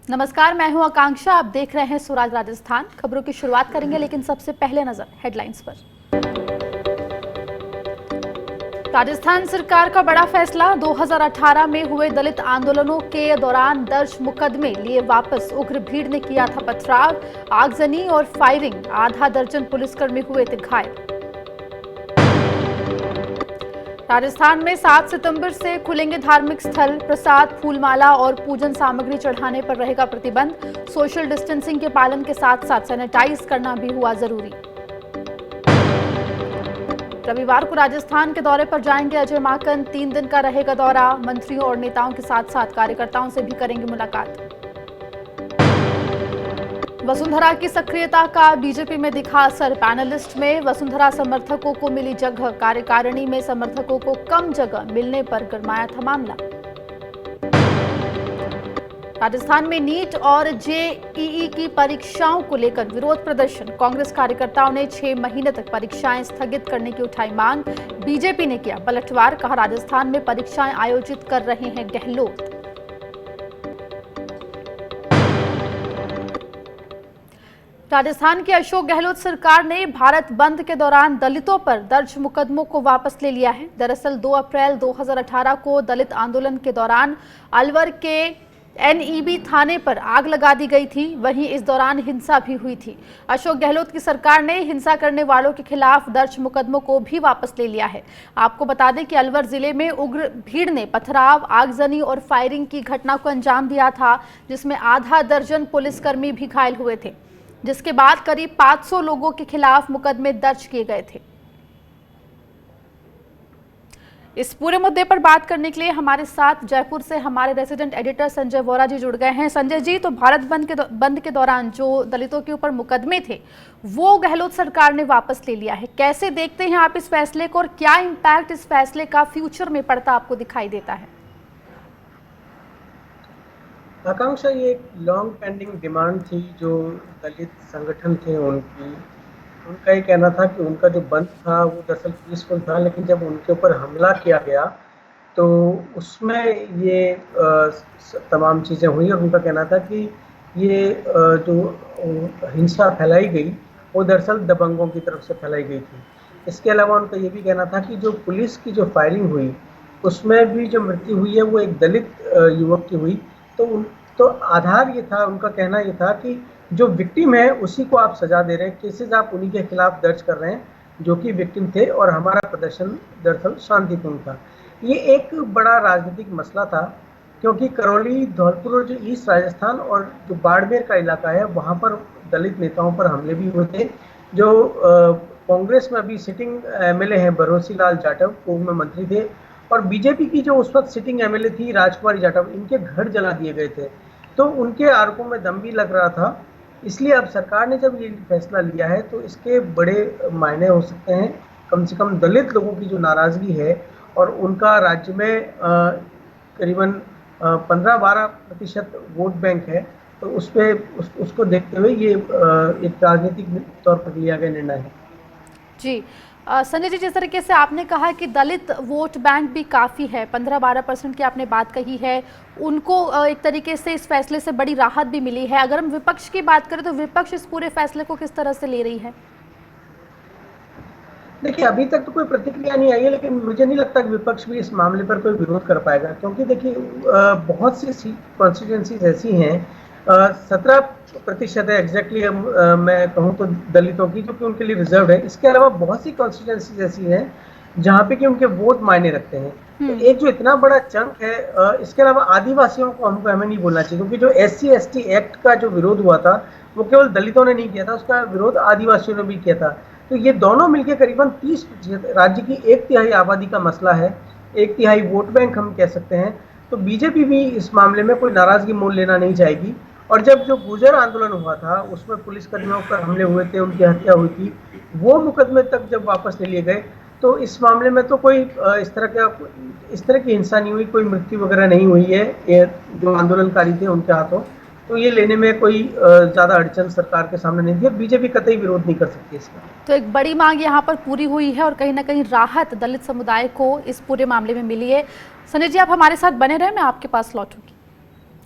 नमस्कार, मैं हूं आकांक्षा। आप देख रहे हैं स्वराज राजस्थान। खबरों की शुरुआत करेंगे, लेकिन सबसे पहले नजर हेडलाइंस पर। राजस्थान सरकार का बड़ा फैसला। 2018 में हुए दलित आंदोलनों के दौरान दर्ज मुकदमे लिए वापस। उग्र भीड़ ने किया था पथराव, आगजनी और फायरिंग। आधा दर्जन पुलिसकर्मी हुए थे घायल। राजस्थान में 7 सितंबर से खुलेंगे धार्मिक स्थल। प्रसाद, फूलमाला और पूजन सामग्री चढ़ाने पर रहेगा प्रतिबंध। सोशल डिस्टेंसिंग के पालन के साथ साथ सैनिटाइज करना भी हुआ जरूरी। रविवार को राजस्थान के दौरे पर जाएंगे अजय माकन। 3 दिन का रहेगा दौरा। मंत्रियों और नेताओं के साथ साथ कार्यकर्ताओं से भी करेंगे मुलाकात। वसुंधरा की सक्रियता का बीजेपी में दिखा असर। पैनलिस्ट में वसुंधरा समर्थकों को मिली जगह। कार्यकारिणी में समर्थकों को कम जगह मिलने पर गरमाया था मामला। राजस्थान में नीट और जेईई की परीक्षाओं को लेकर विरोध प्रदर्शन। कांग्रेस कार्यकर्ताओं ने 6 महीने तक परीक्षाएं स्थगित करने की उठाई मांग। बीजेपी ने किया पलटवार, कहा राजस्थान में परीक्षाएं आयोजित कर रहे हैं गहलोत। राजस्थान की अशोक गहलोत सरकार ने भारत बंद के दौरान दलितों पर दर्ज मुकदमों को वापस ले लिया है। दरअसल 2 अप्रैल 2018 को दलित आंदोलन के दौरान अलवर के एनईबी थाने पर आग लगा दी गई थी। वहीं इस दौरान हिंसा भी हुई थी। अशोक गहलोत की सरकार ने हिंसा करने वालों के खिलाफ दर्ज मुकदमों को भी वापस ले लिया है। आपको बता दें कि अलवर जिले में उग्र भीड़ ने पथराव, आगजनी और फायरिंग की घटना को अंजाम दिया था, जिसमें आधा दर्जन पुलिसकर्मी भी घायल हुए थे, जिसके बाद करीब 500 लोगों के खिलाफ मुकदमे दर्ज किए गए थे। इस पूरे मुद्दे पर बात करने के लिए हमारे साथ जयपुर से हमारे रेजिडेंट एडिटर संजय वोरा जी जुड़ गए हैं। संजय जी, तो भारत बंद के दौरान जो दलितों के ऊपर मुकदमे थे वो गहलोत सरकार ने वापस ले लिया है। कैसे देखते हैं आप इस फैसले को और क्या इम्पैक्ट इस फैसले का फ्यूचर में पड़ता आपको दिखाई देता है? आकांक्षा, ये एक लॉन्ग पेंडिंग डिमांड थी जो दलित संगठन थे उनका ये कहना था कि उनका जो बंद था वो दरअसल पीसफुल था, लेकिन जब उनके ऊपर हमला किया गया तो उसमें ये तमाम चीज़ें हुई और उनका कहना था कि ये जो हिंसा फैलाई गई वो दरअसल दबंगों की तरफ से फैलाई गई थी। इसके अलावा उनका ये भी कहना था कि जो पुलिस की जो फायरिंग हुई उसमें भी जो मृत्यु हुई है वो एक दलित युवक की हुई। तो आधार ये था, उनका कहना ये था कि जो विक्टिम है उसी को आप सजा दे रहे हैं, केसेस आप उन्हीं के खिलाफ दर्ज कर रहे हैं जो कि विक्टिम थे और हमारा प्रदर्शन दरअसल शांतिपूर्ण था। ये एक बड़ा राजनीतिक मसला था क्योंकि करौली, धौलपुर और जो ईस्ट राजस्थान और जो बाड़मेर का इलाका है वहाँ पर दलित नेताओं पर हमले भी हुए थे। जो कांग्रेस में अभी सिटिंग एमएलए हैं भरोसी लाल जाटव, पूर्व में मंत्री थे, और बीजेपी की जो उस वक्त सिटिंग एमएलए थी राजकुमारी जाटव, इनके घर जला दिए गए थे। तो उनके आरोपों में दम भी लग रहा था। इसलिए अब सरकार ने जब ये फैसला लिया है तो इसके बड़े मायने हो सकते हैं। कम से कम दलित लोगों की जो नाराजगी है और उनका राज्य में करीबन 15-12% वोट बैंक है, तो उसको देखते हुए ये एक राजनीतिक तौर पर लिया गया निर्णय है। जी संजय जी, जिस तरीके से आपने कहा कि दलित वोट बैंक भी काफ़ी है, 15-12% की आपने बात कही है, उनको एक तरीके से इस फैसले से बड़ी राहत भी मिली है। अगर हम विपक्ष की बात करें तो विपक्ष इस पूरे फैसले को किस तरह से ले रही है? देखिए, अभी तक तो कोई प्रतिक्रिया नहीं आई है, लेकिन मुझे नहीं लगता कि विपक्ष भी इस मामले पर कोई विरोध कर पाएगा, क्योंकि देखिए बहुत सी कॉन्स्टिट्यूएंसीज ऐसी हैं, 17% है एग्जैक्टली, मैं कहूँ तो दलितों की, जो कि उनके लिए रिजर्व है। इसके अलावा बहुत सी कॉन्स्टिट्यूएंसीज ऐसी हैं जहाँ पे कि उनके वोट मायने रखते हैं। तो एक जो इतना बड़ा चंक है, इसके अलावा आदिवासियों को हमें नहीं बोलना चाहिए, क्योंकि जो SC/ST एक्ट का जो विरोध हुआ था वो केवल दलितों ने नहीं किया था, उसका विरोध आदिवासियों ने भी किया था। तो ये दोनों मिलकर करीबन 30% राज्य की 1/3 आबादी का मसला है, 1/3 वोट बैंक हम कह सकते हैं। तो बीजेपी भी इस मामले में कोई नाराजगी मोल लेना नहीं चाहेगी। और जब जो गुर्जर आंदोलन हुआ था उसमें पुलिसकर्मियों पर हमले हुए थे, उनकी हत्या हुई थी, वो मुकदमे तक जब वापस ले लिए गए तो इस मामले में तो कोई इस तरह की हिंसा नहीं हुई, कोई मृत्यु वगैरह नहीं हुई है ये जो आंदोलनकारी थे उनके हाथों। तो ये लेने में कोई ज़्यादा अड़चन सरकार के सामने नहीं थी। बीजेपी कतई विरोध नहीं कर सकती इसका। तो एक बड़ी मांग यहाँ पर पूरी हुई है और कहीं ना कहीं राहत दलित समुदाय को इस पूरे मामले में मिली है। संजय जी, आप हमारे साथ बने रहे, मैं आपके पास लौटूंगी।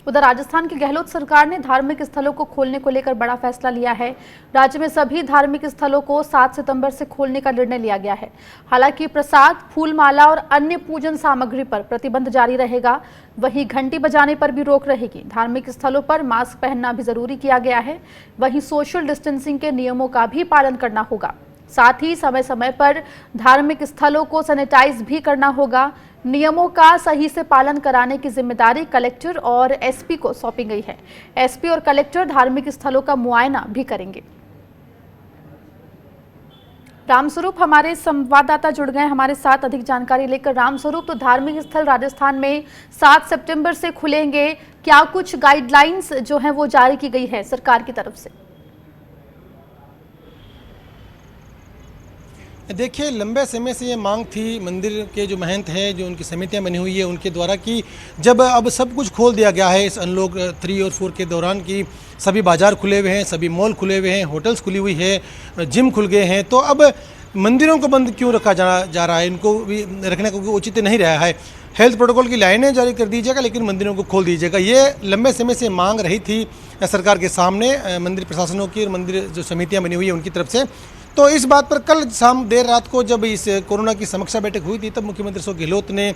उधर राजस्थान की गहलोत सरकार ने धार्मिक स्थलों को खोलने को लेकर बड़ा फैसला लिया है। राज्य में सभी धार्मिक स्थलों को 7 सितंबर से खोलने का निर्णय लिया गया है। हालांकि प्रसाद, फूलमाला और अन्य पूजन सामग्री पर प्रतिबंध जारी रहेगा। वहीं घंटी बजाने पर भी रोक रहेगी। धार्मिक स्थलों पर मास्क पहनना भी जरूरी किया गया है। वहीं सोशल डिस्टेंसिंग के नियमों का भी पालन करना होगा। साथ ही समय समय पर धार्मिक स्थलों को सैनिटाइज भी करना होगा। नियमों का सही से पालन कराने की जिम्मेदारी कलेक्टर और एसपी को सौंपी गई है। एसपी और कलेक्टर धार्मिक स्थलों का मुआयना भी करेंगे। रामस्वरूप हमारे संवाददाता जुड़ गए हमारे साथ अधिक जानकारी लेकर। रामस्वरूप, तो धार्मिक स्थल राजस्थान में 7 सितंबर से खुलेंगे, क्या कुछ गाइडलाइंस जो हैं वो जारी की गई है सरकार की तरफ से? देखिए, लंबे समय से ये मांग थी मंदिर के जो महंत हैं, जो उनकी समितियां बनी हुई है उनके द्वारा, कि जब अब सब कुछ खोल दिया गया है इस अनलॉक 3 और 4 के दौरान, कि सभी बाजार खुले हुए हैं, सभी मॉल खुले हुए हैं, होटल्स खुली हुई है, जिम खुल गए हैं, तो अब मंदिरों को बंद क्यों रखा जा रहा है? इनको भी रखने को उचित नहीं रहा है। हेल्थ प्रोटोकॉल की लाइनें जारी कर दीजिएगा, लेकिन मंदिरों को खोल दीजिएगा। ये लंबे समय से मांग रही थी सरकार के सामने, मंदिर प्रशासनों की और मंदिर जो समितियाँ बनी हुई है उनकी तरफ से। तो इस बात पर कल शाम देर रात को जब इस कोरोना की समीक्षा बैठक हुई थी, तब मुख्यमंत्री अशोक गहलोत ने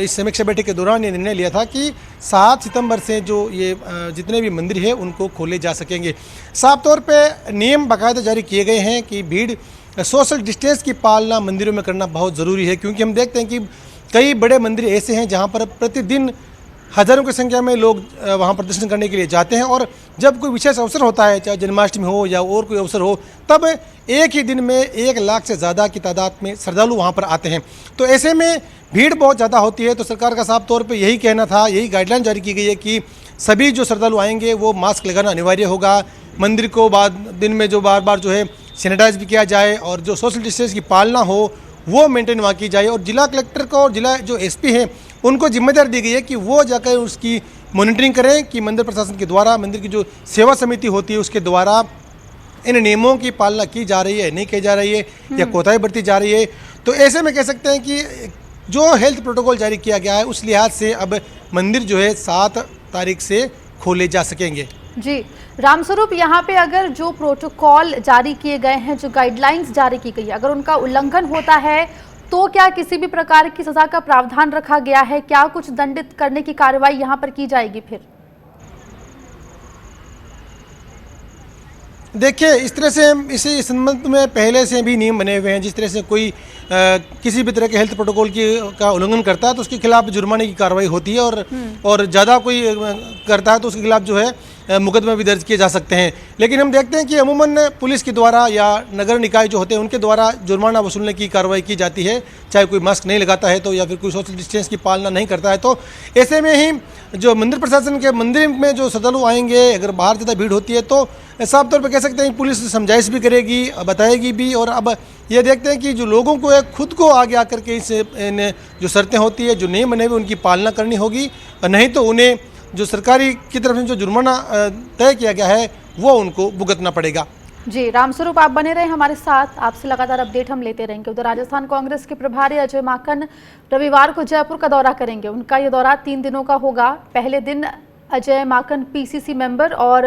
इस समीक्षा बैठक के दौरान ये निर्णय लिया था कि 7 सितंबर से जो ये जितने भी मंदिर हैं उनको खोले जा सकेंगे। साफ तौर पे नियम बाकायदा जारी किए गए हैं कि भीड़, सोशल डिस्टेंस की पालना मंदिरों में करना बहुत ज़रूरी है, क्योंकि हम देखते हैं कि कई बड़े मंदिर ऐसे हैं जहाँ पर प्रतिदिन हज़ारों की संख्या में लोग वहाँ पर दर्शन करने के लिए जाते हैं, और जब कोई विशेष अवसर होता है, चाहे जन्माष्टमी हो या और कोई अवसर हो, तब एक ही दिन में 1 लाख से ज़्यादा की तादाद में श्रद्धालु वहाँ पर आते हैं। तो ऐसे में भीड़ बहुत ज़्यादा होती है। तो सरकार का साफ तौर पे यही कहना था, यही गाइडलाइन जारी की गई है कि सभी जो श्रद्धालु आएंगे वो मास्क लगाना अनिवार्य होगा। मंदिर को दिन में जो बार बार जो है सैनिटाइज भी किया जाए, और जो सोशल डिस्टेंस की पालना हो वो मेंटेन वहाँ की जाए। और जिला कलेक्टर को और जिला जो एसपी हैं उनको जिम्मेदारी दी गई है कि वो जाकर उसकी मॉनिटरिंग करें कि मंदिर प्रशासन के द्वारा, मंदिर की जो सेवा समिति होती है उसके द्वारा इन नियमों की पालना की जा रही है, नहीं की जा रही है, या कोताही बरती जा रही है। तो ऐसे में कह सकते हैं कि जो हेल्थ प्रोटोकॉल जारी किया गया है उस लिहाज से अब मंदिर जो है 7 तारीख से खोले जा सकेंगे। जी रामस्वरूप, यहाँ पे अगर जो प्रोटोकॉल जारी किए गए हैं, जो गाइडलाइंस जारी की गई है, अगर उनका उल्लंघन होता है तो क्या किसी भी प्रकार की सजा का प्रावधान रखा गया है? क्या कुछ दंडित करने की कार्रवाई यहाँ पर की जाएगी फिर? देखिए, इस तरह से इसी संबंध में पहले से भी नियम बने हुए हैं। जिस तरह से कोई किसी भी तरह के हेल्थ प्रोटोकॉल का उल्लंघन करता है तो उसके खिलाफ जुर्माने की कार्रवाई होती है, और ज़्यादा कोई करता है तो उसके खिलाफ जो है मुकदमे भी दर्ज किए जा सकते हैं। लेकिन हम देखते हैं कि अमूमन पुलिस के द्वारा या नगर निकाय जो होते हैं उनके द्वारा जुर्माना वसूलने की कार्रवाई की जाती है, चाहे कोई मास्क नहीं लगाता है तो, या फिर कोई सोशल डिस्टेंस की पालना नहीं करता है तो। ऐसे में ही जो मंदिर प्रशासन के मंदिर में जो श्रद्धालु आएंगे, अगर बाहर ज़्यादा भीड़ होती है तो साफ तौर पर कह सकते हैं पुलिस समझाइश भी करेगी, बताएगी भी। और अब ये देखते हैं कि जो लोगों को है खुद को आगे आकर के इन जो शर्तें होती है, जो नियम बने हुए उनकी पालना करनी होगी, और नहीं तो उन्हें जो सरकारी की तरफ से जो जुर्माना तय किया गया है वो उनको भुगतना पड़ेगा। जी रामस्वरूप, आप बने रहे हमारे साथ, आपसे लगातार अपडेट हम लेते रहेंगे। उधर राजस्थान कांग्रेस के प्रभारी अजय माकन रविवार को जयपुर का दौरा करेंगे। उनका ये दौरा 3 दिनों का होगा। पहले दिन अजय माकन पीसीसी मेंबर और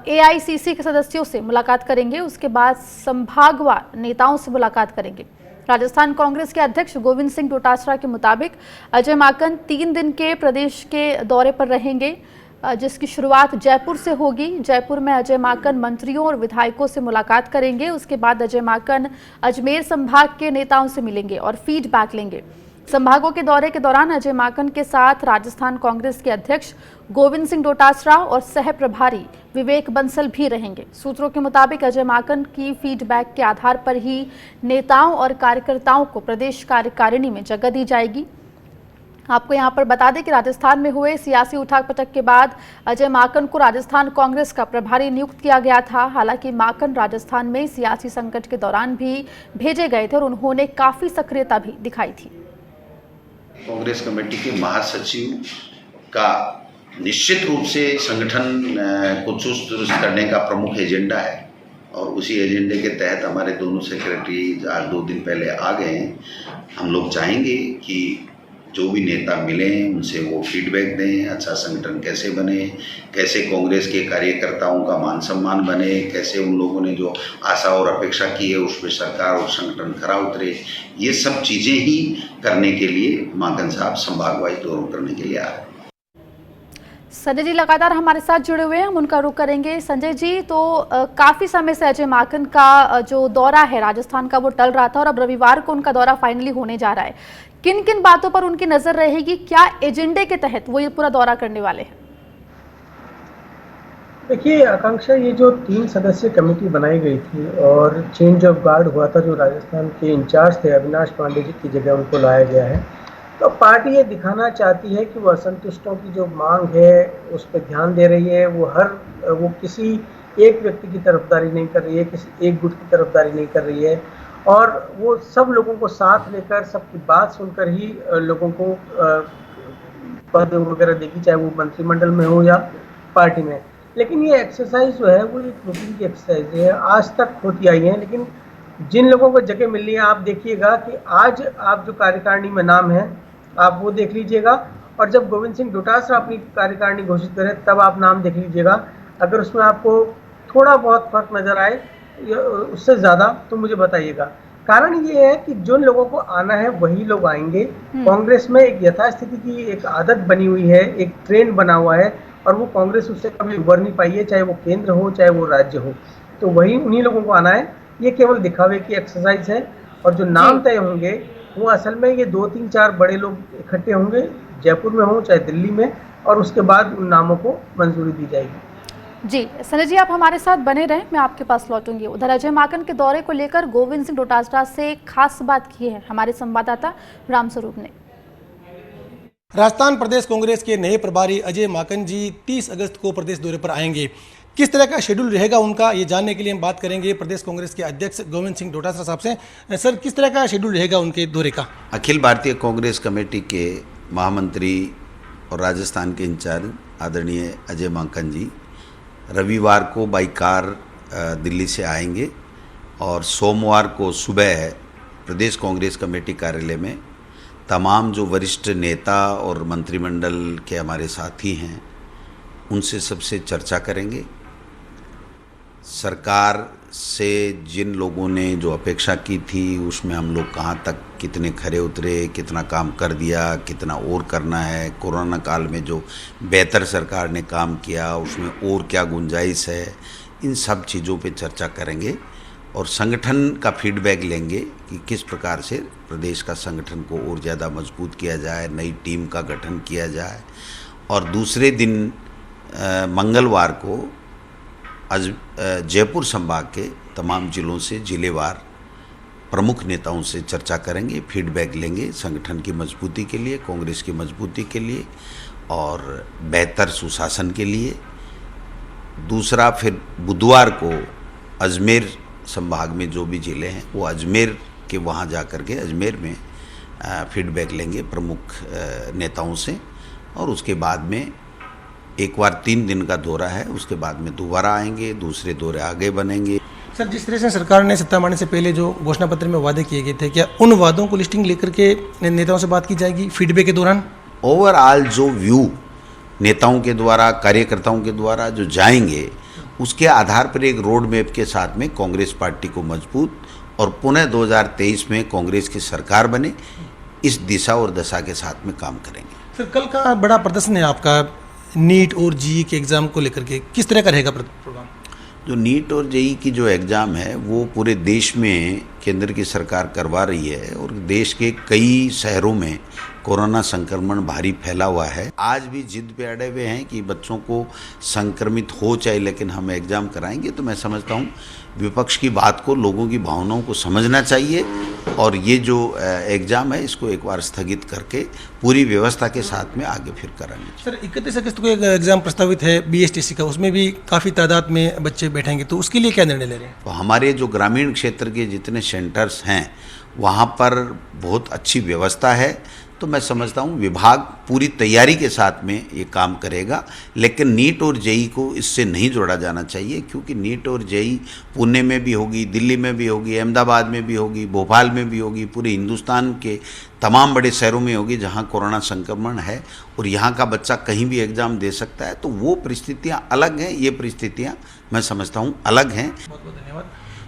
एआईसीसी के सदस्यों से मुलाकात करेंगे। उसके बाद संभागवार नेताओं से मुलाकात करेंगे। राजस्थान कांग्रेस के अध्यक्ष गोविंद सिंह डोटासरा के मुताबिक अजय माकन 3 दिन के प्रदेश के दौरे पर रहेंगे, जिसकी शुरुआत जयपुर से होगी। जयपुर में अजय माकन मंत्रियों और विधायकों से मुलाकात करेंगे। उसके बाद अजय माकन अजमेर संभाग के नेताओं से मिलेंगे और फीडबैक लेंगे। संभागों के दौरे के दौरान अजय माकन के साथ राजस्थान कांग्रेस के अध्यक्ष गोविंद सिंह डोटासरा और सह प्रभारी विवेक बंसल भी रहेंगे। सूत्रों के मुताबिक अजय माकन की फीडबैक के आधार पर ही नेताओं और कार्यकर्ताओं को प्रदेश कार्यकारिणी में जगह दी जाएगी। आपको यहां पर बता दें कि राजस्थान में हुए सियासी उठापटक के बाद अजय माकन को राजस्थान कांग्रेस का प्रभारी नियुक्त किया गया था। हालांकि माकन राजस्थान में सियासी संकट के दौरान भी भेजे गए थे और उन्होंने काफी सक्रियता भी दिखाई थी। कांग्रेस कमेटी के महासचिव का निश्चित रूप से संगठन को चुस्त दुरुस्त करने का प्रमुख एजेंडा है, और उसी एजेंडे के तहत हमारे दोनों सेक्रेटरी आज 2 दिन पहले आ गए हैं। हम लोग चाहेंगे कि जो भी नेता मिले उनसे वो फीडबैक दें, अच्छा संगठन कैसे बने, कैसे कांग्रेस के कार्यकर्ताओं का मान सम्मान बने, कैसे उन लोगों ने जो आशा और अपेक्षा की है उस पर सरकार और संगठन खरा उतरे। ये सब चीज़ें ही करने के लिए माकन साहब संभागवाई दौरों करने के लिए आ रहे हैं। संजय जी लगातार हमारे साथ जुड़े हुए हैं, हम उनका रुख करेंगे। संजय जी, तो काफी समय से अजय माकन का जो दौरा है राजस्थान का वो टल रहा था और अब रविवार को उनका दौरा फाइनली होने जा रहा है। किन किन बातों पर उनकी नजर रहेगी, क्या एजेंडे के तहत वो ये पूरा दौरा करने वाले हैं? देखिए आकांक्षा, ये जो 3 सदस्यीय कमेटी बनाई गई थी और चेंज ऑफ गार्ड हुआ था, जो राजस्थान के इंचार्ज थे अविनाश पांडे जी की जगह उनको लाया गया है, तो पार्टी ये दिखाना चाहती है कि वो असंतुष्टों की जो मांग है उस पर ध्यान दे रही है। वो किसी एक व्यक्ति की तरफदारी नहीं कर रही है, किसी एक गुट की तरफदारी नहीं कर रही है, और वो सब लोगों को साथ लेकर सबकी बात सुनकर ही लोगों को पद वगैरह देगी, चाहे वो मंत्रिमंडल में हो या पार्टी में। लेकिन ये एक्सरसाइज जो है वो एक रूटीन की एक्सरसाइज है, आज तक होती आई है, लेकिन जिन लोगों को जगह मिल रही है, आप देखिएगा कि आज आप जो कार्यकारिणी में नाम है आप वो देख लीजिएगा, और जब गोविंद सिंह डोटासरा अपनी कार्यकारिणी घोषित करें तब आप नाम देख लीजिएगा। अगर उसमें आपको थोड़ा बहुत फर्क नजर आए उससे ज़्यादा तो मुझे बताइएगा। कारण ये है कि जिन लोगों को आना है वही लोग आएंगे। कांग्रेस में एक यथास्थिति की एक आदत बनी हुई है, एक ट्रेंड बना हुआ है, और वो कांग्रेस उससे कभी उबर नहीं पाई है, चाहे वो केंद्र हो चाहे वो राज्य हो। तो वही उन्हीं लोगों को आना है। ये केवल दिखावे की एक्सरसाइज है, और जो नाम तय होंगे वो असल में ये 2, 3, 4 बड़े लोग इकट्ठे होंगे, जयपुर में हो चाहे दिल्ली में, और उसके बाद उन नामों को मंजूरी दी जाएगी। जी संजय जी, आप हमारे साथ बने रहें, मैं आपके पास लौटूंगी। उधर अजय माकन के दौरे को लेकर गोविंद सिंह डोटासरा से खास बात की है हमारे संवाददाता रामस्वरूप ने। राजस्थान प्रदेश कांग्रेस के नए प्रभारी अजय माकन जी 30 अगस्त को प्रदेश दौरे पर आएंगे। किस तरह का शेड्यूल रहेगा उनका, ये जानने के लिए हम बात करेंगे प्रदेश कांग्रेस के अध्यक्ष गोविंद सिंह डोटासरा साहब से। सर, किस तरह का शेड्यूल रहेगा उनके दौरे का? अखिल भारतीय कांग्रेस कमेटी के महामंत्री और राजस्थान के इंचार्ज आदरणीय अजय माकन जी रविवार को बाई कार दिल्ली से आएंगे, और सोमवार को सुबह प्रदेश कांग्रेस कमेटी कार्यालय में तमाम जो वरिष्ठ नेता और मंत्रिमंडल के हमारे साथी हैं उनसे सबसे चर्चा करेंगे। सरकार से जिन लोगों ने जो अपेक्षा की थी उसमें हम लोग कहाँ तक कितने खरे उतरे, कितना काम कर दिया, कितना और करना है, कोरोना काल में जो बेहतर सरकार ने काम किया उसमें और क्या गुंजाइश है, इन सब चीज़ों पे चर्चा करेंगे, और संगठन का फीडबैक लेंगे कि किस प्रकार से प्रदेश का संगठन को और ज़्यादा मजबूत किया जाए, नई टीम का गठन किया जाए। और दूसरे दिन मंगलवार को जयपुर संभाग के तमाम जिलों से जिलेवार प्रमुख नेताओं से चर्चा करेंगे, फीडबैक लेंगे संगठन की मजबूती के लिए, कांग्रेस की मजबूती के लिए और बेहतर सुशासन के लिए। दूसरा फिर बुधवार को अजमेर संभाग में जो भी ज़िले हैं वो अजमेर के वहाँ जा कर के अजमेर में फीडबैक लेंगे प्रमुख नेताओं से, और उसके बाद में एक बार 3 दिन का दौरा है, उसके बाद में दोबारा आएंगे, दूसरे दौरे आगे बनेंगे। सर, जिस तरह से सरकार ने सत्ता मारने से पहले जो घोषणा पत्र में वादे किए गए थे, क्या उन वादों को लिस्टिंग लेकर के नेताओं से बात की जाएगी फीडबैक के दौरान? ओवरऑल जो व्यू नेताओं के द्वारा, कार्यकर्ताओं के द्वारा जो जाएंगे उसके आधार पर एक रोड मैप के साथ में कांग्रेस पार्टी को मजबूत और पुनः 2023 में कांग्रेस की सरकार बने, इस दिशा और दशा के साथ में काम करेंगे। सर, कल का बड़ा प्रदर्शन है आपका नीट और जेईई के एग्ज़ाम को लेकर के, किस तरह का रहेगा प्रोग्राम? जो नीट और जेईई की जो एग्ज़ाम है वो पूरे देश में केंद्र की सरकार करवा रही है, और देश के कई शहरों में कोरोना संक्रमण भारी फैला हुआ है। आज भी जिद पे अड़े हुए हैं कि बच्चों को संक्रमित हो चाहे लेकिन हम एग्ज़ाम कराएंगे। तो मैं समझता हूँ विपक्ष की बात को, लोगों की भावनाओं को समझना चाहिए, और ये जो एग्ज़ाम है इसको एक बार स्थगित करके पूरी व्यवस्था के साथ में आगे फिर कराएंगे। सर, 31 अगस्त को एक एग्ज़ाम प्रस्तावित है बीएसटीसी का, उसमें भी काफ़ी तादाद में बच्चे बैठेंगे, तो उसके लिए क्या निर्णय ले रहे हैं? तो हमारे जो ग्रामीण क्षेत्र के जितने सेंटर्स हैं वहाँ पर बहुत अच्छी व्यवस्था है, तो मैं समझता हूँ विभाग पूरी तैयारी के साथ में ये काम करेगा। लेकिन नीट और जेई को इससे नहीं जोड़ा जाना चाहिए, क्योंकि नीट और जेई पुणे में भी होगी, दिल्ली में भी होगी, अहमदाबाद में भी होगी, भोपाल में भी होगी, पूरे हिंदुस्तान के तमाम बड़े शहरों में होगी जहाँ कोरोना संक्रमण है, और यहाँ का बच्चा कहीं भी एग्ज़ाम दे सकता है। तो वो परिस्थितियाँ अलग हैं, ये परिस्थितियाँ मैं समझता हूँ अलग हैं। बहुत बहुत धन्यवाद।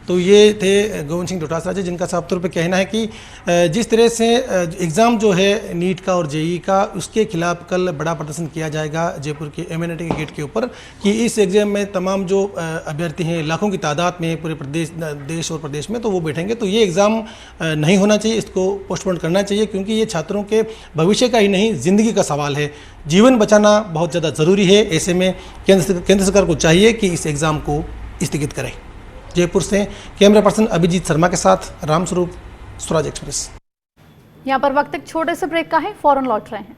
तो ये थे गोविंद सिंह डोटासरा जी, जिनका साफ तौर पे कहना है कि जिस तरह से एग्ज़ाम जो है नीट का और जेई का, उसके खिलाफ कल बड़ा प्रदर्शन किया जाएगा जयपुर के एमएनएटी के गेट के ऊपर, कि इस एग्ज़ाम में तमाम जो अभ्यर्थी हैं लाखों की तादाद में पूरे देश और प्रदेश में, तो वो बैठेंगे। तो ये एग्ज़ाम नहीं होना चाहिए, इसको पोस्टपोन करना चाहिए, क्योंकि ये छात्रों के भविष्य का ही नहीं, ज़िंदगी का सवाल है। जीवन बचाना बहुत ज़्यादा ज़रूरी है। ऐसे में केंद्र सरकार को चाहिए कि इस एग्ज़ाम को स्थगित करें। जयपुर से कैमरा पर्सन अभिजीत शर्मा के साथ रामस्वरूप, स्वराज एक्सप्रेस। यहाँ पर वक्त एक छोटे से ब्रेक का है, फौरन लौट रहे हैं।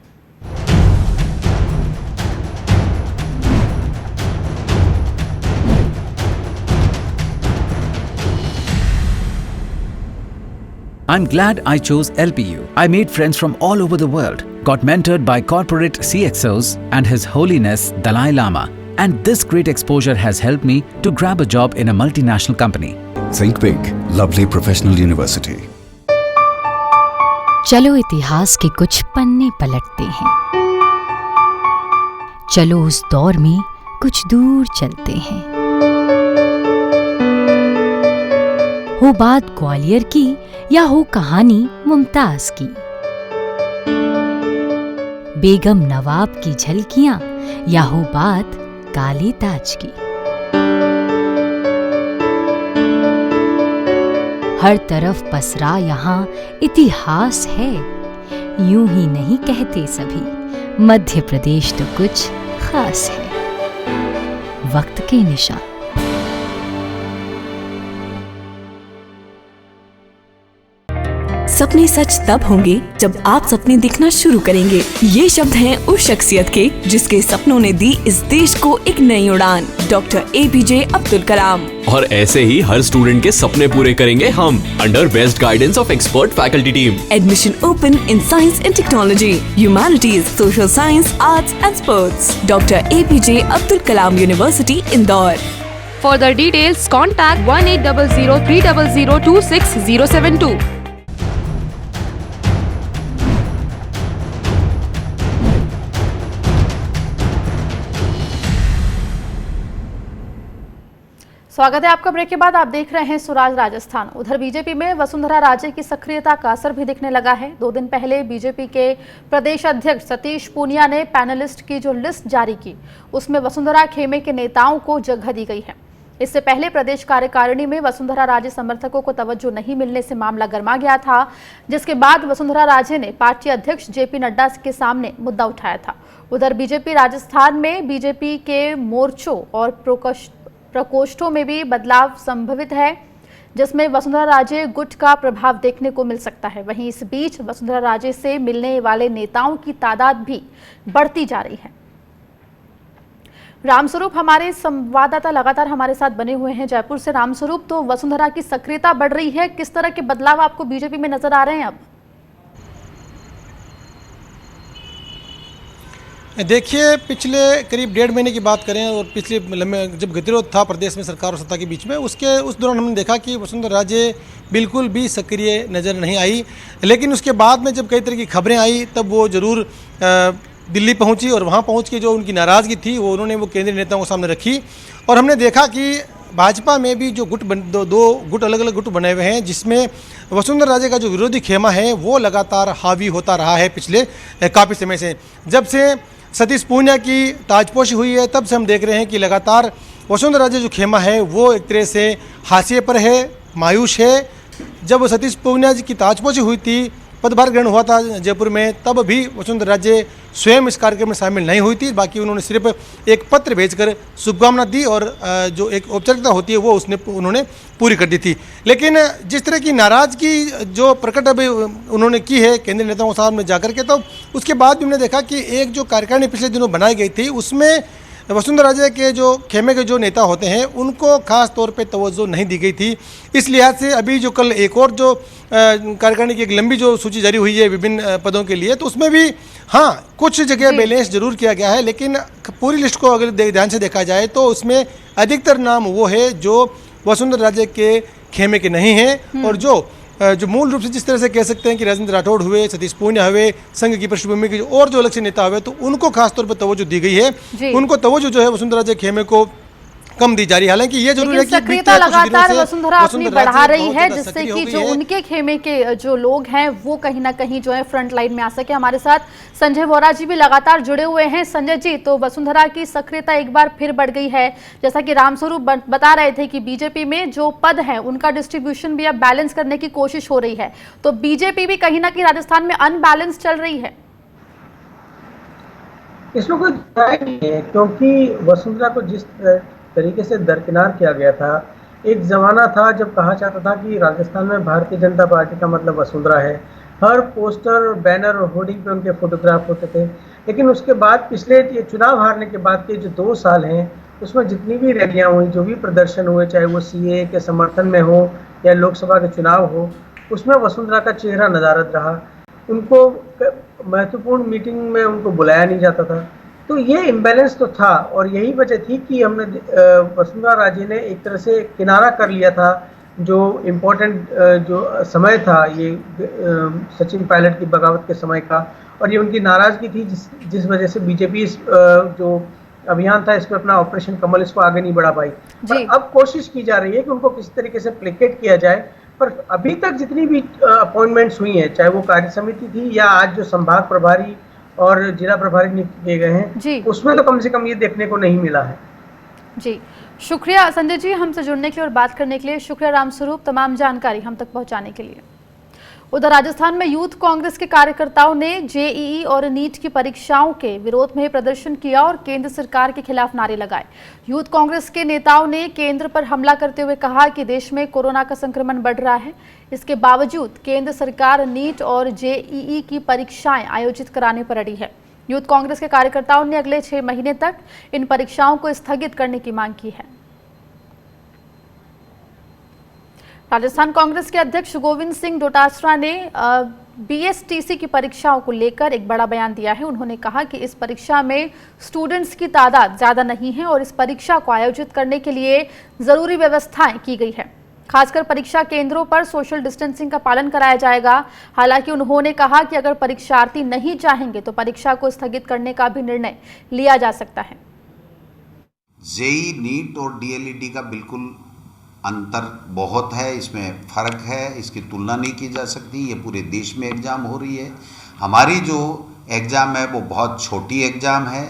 I'm glad I chose LPU. I made friends from all over the world, got mentored by corporate CXOs and His Holiness Dalai Lama. And this great exposure has helped me to grab a job in a multinational company. Think big, lovely professional university. चलो इतिहास के कुछ पन्ने पलटते हैं। चलो उस दौर में कुछ दूर चलते हैं। हो बात ग्वालियर की या हो कहानी मुमताज की, बेगम नवाब की झलकियां या हो बात काले ताज की, हर तरफ पसरा यहाँ इतिहास है। यूं ही नहीं कहते सभी, मध्य प्रदेश तो कुछ खास है। वक्त के निशान। सपने सच तब होंगे जब आप सपने दिखना शुरू करेंगे। ये शब्द हैं उस शख्सियत के जिसके सपनों ने दी इस देश को एक नई उड़ान, डॉक्टर APJ अब्दुल कलाम। और ऐसे ही हर स्टूडेंट के सपने पूरे करेंगे हम, under best guidance of expert faculty team. Admission open in science and technology, humanities, social science, arts and sports. Doctor APJ Abdul Kalam university, Indore. For the details, contact 1800-300-26072. स्वागत है आपका। ब्रेक के बाद आप देख रहे हैं स्वराज राजस्थान। उधर बीजेपी में वसुंधरा राजे की सक्रियता का असर भी दिखने लगा है। 2 दिन पहले बीजेपी के प्रदेश अध्यक्ष सतीश पूनिया ने पैनलिस्ट की जो लिस्ट जारी की, उसमें वसुंधरा खेमे के नेताओं को जगह दी गई है। इससे पहले प्रदेश कार्यकारिणी में वसुंधरा राजे समर्थकों को तवज्जो नहीं मिलने से मामला गर्मा गया था, जिसके बाद वसुंधरा राजे ने पार्टी अध्यक्ष JP नड्डा के सामने मुद्दा उठाया था। उधर बीजेपी राजस्थान में बीजेपी के मोर्चों और प्रकोष्ठों में भी बदलाव संभवित है, जिसमें वसुंधरा राजे गुट का प्रभाव देखने को मिल सकता है। वहीं इस बीच वसुंधरा राजे से मिलने वाले नेताओं की तादाद भी बढ़ती जा रही है। रामस्वरूप हमारे संवाददाता लगातार हमारे साथ बने हुए हैं जयपुर से। रामस्वरूप, तो वसुंधरा की सक्रियता बढ़ रही है, किस तरह के बदलाव आपको बीजेपी में नजर आ रहे हैं अब? देखिए, पिछले करीब 1.5 महीने की बात करें और पिछले लंबे जब गतिरोध था प्रदेश में सरकार और सत्ता के बीच में, उस दौरान हमने देखा कि वसुंधरा राजे बिल्कुल भी सक्रिय नज़र नहीं आई। लेकिन उसके बाद में जब कई तरह की खबरें आई, तब वो ज़रूर दिल्ली पहुंची और वहां पहुंच के जो उनकी नाराज़गी थी वो केंद्रीय नेताओं के सामने रखी। और हमने देखा कि भाजपा में भी जो दो गुट अलग अलग गुट बने हुए हैं, जिसमें वसुंधरा राजे का जो विरोधी खेमा है वो लगातार हावी होता रहा है पिछले काफ़ी समय से। जब से सतीश पूनिया की ताजपोशी हुई है, तब से हम देख रहे हैं कि लगातार वसुंधरा राजे जो खेमा है वो एक तरह से हाशिए पर है, मायूस है। जब सतीश पूनिया जी की ताजपोशी हुई थी, पदभार ग्रहण हुआ था जयपुर में, तब भी वसुंधरा राजे स्वयं इस कार्यक्रम में शामिल नहीं हुई थी। बाकी उन्होंने सिर्फ एक पत्र भेजकर शुभकामना दी और जो एक औपचारिकता होती है वो उन्होंने पूरी कर दी थी। लेकिन जिस तरह की नाराज़गी जो प्रकट अभी उन्होंने की है केंद्रीय नेताओं के सामने जाकर के, तो उसके बाद भी हमने देखा कि एक जो कार्यकारिणी पिछले दिनों बनाई गई थी, उसमें वसुंधरा राजे के जो खेमे के जो नेता होते हैं उनको खास तौर पे तवज्जो नहीं दी गई थी। इस लिहाज से अभी जो कल एक और जो कार्यकारिणी की एक लंबी जो सूची जारी हुई है विभिन्न पदों के लिए, तो उसमें भी हाँ कुछ जगह बैलेंस जरूर किया गया है, लेकिन पूरी लिस्ट को अगर ध्यान से देखा जाए तो उसमें अधिकतर नाम वो है जो वसुंधरा राजे के खेमे के नहीं हैं, और जो मूल रूप से जिस तरह से कह सकते हैं कि राजेंद्र राठौड़ हुए, सतीश पूनिया हुए, संघ की पृष्ठभूमि के और जो अलग से नेता हुए, तो उनको खासतौर पर तवज्जो दी गई है। उनको तवज्जो जो है वसुंधरा राजे खेमे को कम दी जा रही है। हालांकि ये जरूर है कि सक्रियता लगातार वसुंधरा अपनी बढ़ा रही है, जिससे कि जो उनके खेमे के जो लोग हैं वो कहीं ना कहीं जो है फ्रंट लाइन में आ सके। हमारे साथ संजय वोरा जी भी लगातार जुड़े हुए हैं। संजय जी, तो वसुंधरा की सक्रियता एक बार फिर बढ़ गई है, जैसा कि रामस्वरूप बता रहे थे कि बीजेपी में जो पद है उनका डिस्ट्रीब्यूशन भी अब बैलेंस करने की कोशिश हो रही है, तो बीजेपी भी कहीं ना कहीं राजस्थान में अनबैलेंस चल रही है। इसमें कोई राय नहीं है, क्योंकि वसुंधरा को जिस तरीके से दरकिनार किया गया था, एक ज़माना था जब कहा जाता था कि राजस्थान में भारतीय जनता पार्टी का मतलब वसुंधरा है, हर पोस्टर, बैनर और होर्डिंग पे उनके फोटोग्राफ होते थे। लेकिन उसके बाद पिछले ये चुनाव हारने के बाद के जो 2 साल हैं, उसमें जितनी भी रैलियाँ हुई, जो भी प्रदर्शन हुए, चाहे वो CAA के समर्थन में हो या लोकसभा के चुनाव हो, उसमें वसुंधरा का चेहरा नदारद रहा। उनको महत्वपूर्ण मीटिंग में उनको बुलाया नहीं जाता था, तो ये इम्बैलेंस तो था, और यही वजह थी कि हमने वसुंधरा राजे ने एक तरह से किनारा कर लिया था जो इम्पोर्टेंट जो समय था, ये सचिन पायलट की बगावत के समय का, और ये उनकी नाराज़गी थी जिस वजह से बीजेपी जो अभियान था इस पर अपना ऑपरेशन कमल इसको आगे नहीं बढ़ा पाई। पर अब कोशिश की जा रही है कि उनको किस तरीके से प्लेकेट किया जाए, पर अभी तक जितनी भी अपॉइंटमेंट्स हुई हैं, चाहे वो कार्य समिति थी या आज जो संभाग प्रभारी और जिला प्रभारी नियुक्त किए गए हैं, उसमें तो कम से कम ये देखने को नहीं मिला है। जी, शुक्रिया संजय जी हमसे जुड़ने के लिए और बात करने के लिए। शुक्रिया रामस्वरूप, तमाम जानकारी हम तक पहुंचाने के लिए। उधर राजस्थान में यूथ कांग्रेस के कार्यकर्ताओं ने JEE और नीट की परीक्षाओं के विरोध में प्रदर्शन किया और केंद्र सरकार के खिलाफ नारे लगाए। यूथ कांग्रेस के नेताओं ने केंद्र पर हमला करते हुए कहा कि देश में कोरोना का संक्रमण बढ़ रहा है, इसके बावजूद केंद्र सरकार नीट और JEE की परीक्षाएं आयोजित कराने पर अड़ी है। यूथ कांग्रेस के कार्यकर्ताओं ने अगले 6 महीने तक इन परीक्षाओं को स्थगित करने की मांग की है। राजस्थान कांग्रेस के अध्यक्ष गोविंद सिंह डोटासरा ने BSTC की परीक्षाओं को लेकर एक बड़ा बयान दिया है। उन्होंने कहा कि इस परीक्षा में स्टूडेंट्स की तादाद ज्यादा नहीं है और इस परीक्षा को आयोजित करने के लिए जरूरी व्यवस्थाएं की गई है। खासकर परीक्षा केंद्रों पर सोशल डिस्टेंसिंग का पालन कराया जाएगा। हालांकि उन्होंने कहा कि अगर परीक्षार्थी नहीं चाहेंगे तो परीक्षा को स्थगित करने का भी निर्णय लिया जा सकता है। JEE, नीट और DLED का बिल्कुल अंतर बहुत है, इसमें फ़र्क है, इसकी तुलना नहीं की जा सकती। ये पूरे देश में एग्ज़ाम हो रही है। हमारी जो एग्ज़ाम है वो बहुत छोटी एग्ज़ाम है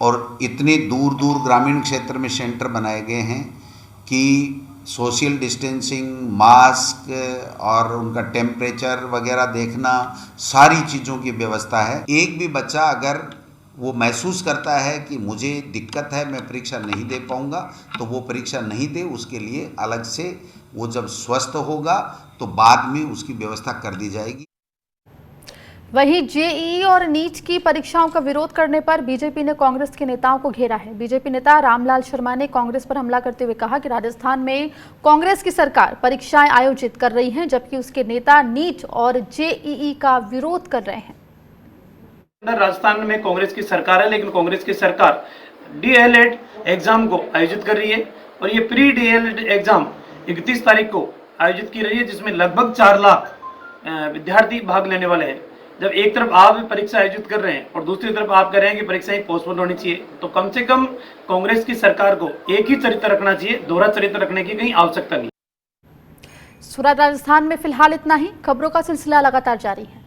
और इतने दूर दूर ग्रामीण क्षेत्र में सेंटर बनाए गए हैं कि सोशल डिस्टेंसिंग, मास्क और उनका टेम्परेचर वगैरह देखना, सारी चीज़ों की व्यवस्था है। एक भी बच्चा अगर वो महसूस करता है कि मुझे दिक्कत है, मैं परीक्षा नहीं दे पाऊंगा, तो वो परीक्षा नहीं दे, उसके लिए अलग से वो जब स्वस्थ होगा तो बाद में उसकी व्यवस्था कर दी जाएगी। वहीं JEE और नीट की परीक्षाओं का विरोध करने पर बीजेपी ने कांग्रेस के नेताओं को घेरा है। बीजेपी नेता रामलाल शर्मा ने कांग्रेस पर हमला करते हुए कहा कि राजस्थान में कांग्रेस की सरकार परीक्षाएं आयोजित कर रही है, जबकि उसके नेता नीट और JEE का विरोध कर रहे हैं। राजस्थान में कांग्रेस की सरकार है, लेकिन कांग्रेस की सरकार DLED एग्जाम को आयोजित कर रही है और ये प्री DLED एग्जाम 31 तारीख को आयोजित की रही है, जिसमें लगभग 4 लाख विद्यार्थी भाग लेने वाले हैं। जब एक तरफ आप परीक्षा आयोजित कर रहे हैं और दूसरी तरफ आप कह रहे हैं कि परीक्षाएं पोस्टपोन होनी चाहिए, तो कम से कम कांग्रेस की सरकार को एक ही चरित्र रखना चाहिए, दोहरा चरित्र रखने की कहीं आवश्यकता नहीं। सूरत राजस्थान में फिलहाल इतना ही। खबरों का सिलसिला लगातार जारी है।